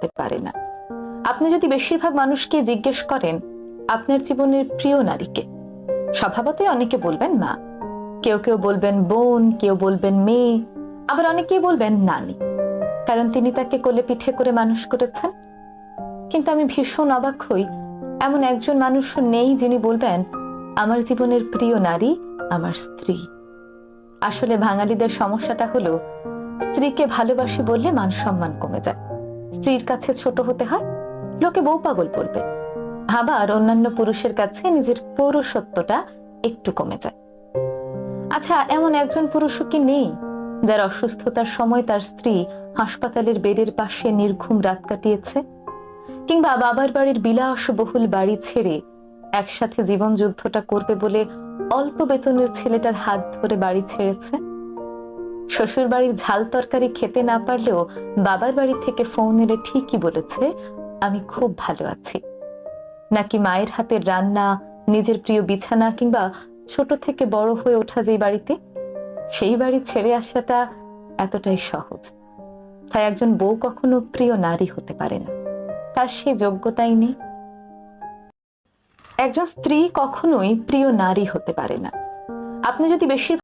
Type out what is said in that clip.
হতে পারে না। আপনি যদি বেশিরভাগ মানুষকে জিজ্ঞেস করেন আপনার জীবনের প্রিয় নারীকে, স্বভাবতই অনেকে বলবেন মা, কেউ কেউ বলবেন বোন, কেউ বলবেন মেয়ে, আবার অনেকেই বলবেন নানি, কারণ তিনি তাকে কোলে পিঠে করে মানুষ করেছেন। কিন্তু আমি ভীষণ অবাক হই, এমন একজন মানুষও নেই যিনি বলবেন আমার জীবনের প্রিয় নারী আমার স্ত্রী। আসলে বাঙালিদের সমস্যাটা হলো স্ত্রীকে ভালোবাসি বললে মান সম্মান কমে যায়, স্ত্রীর কাছে ছোট হতে হয়, লোকে বউ পাগল বলবে, আবার অন্যান্য পুরুষের কাছে নিজের পৌরুষত্বটা একটু কমে যায়। আচ্ছা, এমন একজন পুরুষও কি নেই যার অসুস্থতার সময় তার স্ত্রী হাসপাতালের বেডের পাশে নির্ঘুম রাত কাটিয়েছে, কিংবা বাবার বাড়ির বিলাসবহুল বাড়ি ছেড়ে একসাথে জীবন যুদ্ধটা করবে বলে অল্প বেতনের ছেলেটার হাত ধরে বাড়ি ছেড়েছে? শ্বশুর বাড়ির ঝাল তরকারি খেতে না পারলেও বাবার বাড়ি থেকে ফোন এলে ঠিকই বলেছে আমি খুব ভালো আছি। নাকি মায়ের হাতের রান্না, নিজের প্রিয় বিছানা, কিংবা ছোট থেকে বড় হয়ে ওঠা যেই বাড়িতে, সেই বাড়ি ছেড়ে আসাটা এতটাই সহজ? তাই একজন বউ কখনো প্রিয় নারী হতে পারে না, তার সেই যোগ্যতাই নেই। একজন স্ত্রী কখনোই প্রিয় নারী হতে পারে না। আপনি যদি বেশির